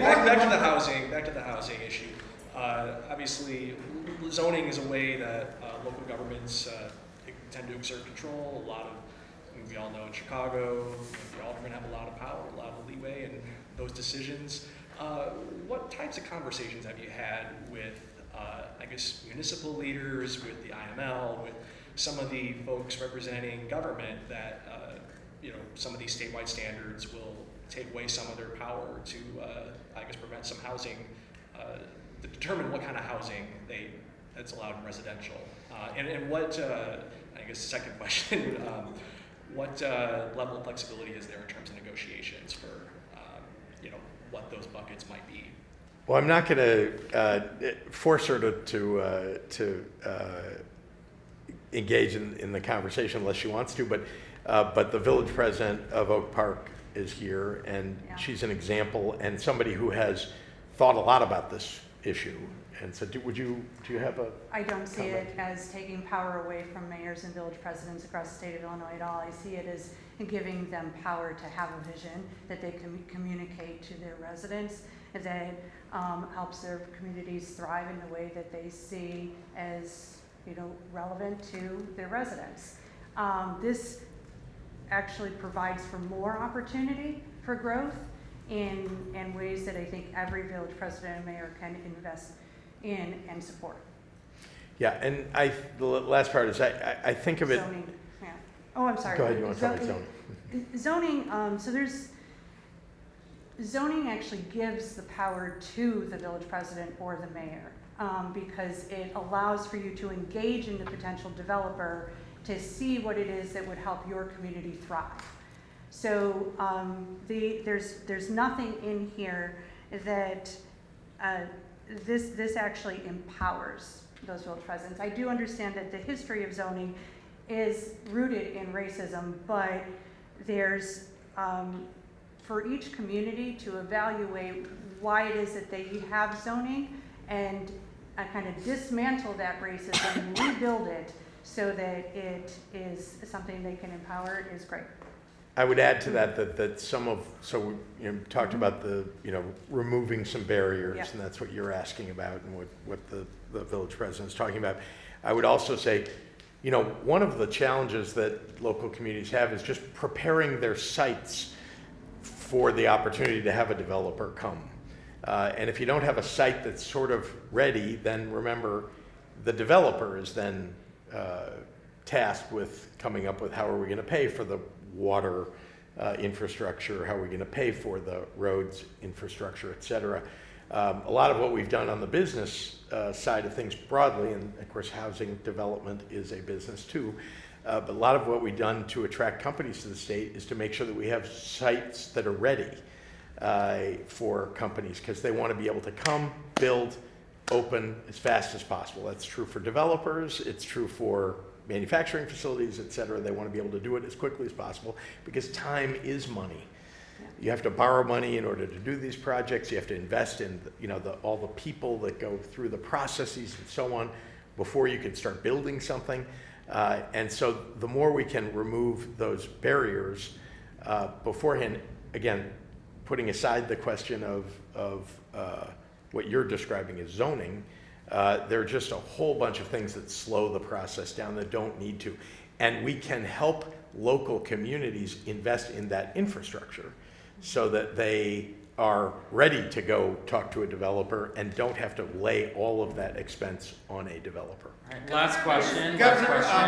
back to the housing issue. Obviously, zoning is a way that local governments tend to exert control. We all know in Chicago, the aldermen have a lot of power, a lot of leeway in those decisions. What types of conversations have you had with, municipal leaders, with the IML, with some of the folks representing government that, some of these statewide standards will take away some of their power to, prevent some housing, to determine what kind of housing that's allowed in residential. And what, second question, what level of flexibility is there in terms of negotiations for, what those buckets might be? Well, I'm not going to force her to engage in the conversation unless she wants to, but the village president of Oak Park is here, and she's an example and somebody who has thought a lot about this issue. And so, do you have a? I don't see comment? it as taking power away from mayors and village presidents across the state of Illinois at all. I see it as giving them power to have a vision that they can communicate to their residents, that helps their communities thrive in the way that they see as relevant to their residents. This actually provides for more opportunity for growth in ways that I think every village president and mayor can invest in and support. Yeah, and the last part is I think of it. Zoning, yeah. Oh, I'm sorry. Go ahead, you want to talk about zoning? Zoning, zoning actually gives the power to the village president or the mayor because it allows for you to engage in the potential developer to see what it is that would help your community thrive. So there's nothing in here that this actually empowers those village presidents. I do understand that the history of zoning is rooted in racism, but there's for each community to evaluate why it is that they have zoning and kind of dismantle that racism and rebuild it so that it is something they can empower is great. I would add to that so we talked about the removing some barriers, Yeah. and that's what you're asking about and what the village president is talking about. I would also say, one of the challenges that local communities have is just preparing their sites for the opportunity to have a developer come. And if you don't have a site that's sort of ready, then remember the developer is then tasked with coming up with how are we going to pay for the water infrastructure, how are we going to pay for the roads infrastructure, et cetera. A lot of what we've done on the business side of things broadly, and of course housing development is a business too, but a lot of what we've done to attract companies to the state is to make sure that we have sites that are ready for companies because they want to be able to come, build, open as fast as possible. That's true for developers, it's true for manufacturing facilities, et cetera. They want to be able to do it as quickly as possible because time is money. Yeah. You have to borrow money in order to do these projects. You have to invest in all the people that go through the processes and so on before you can start building something. And so the more we can remove those barriers beforehand, again, putting aside the question of what you're describing as zoning, there are just a whole bunch of things that slow the process down that don't need to. And we can help local communities invest in that infrastructure so that they are ready to go talk to a developer and don't have to lay all of that expense on a developer. All right, last question. Governor,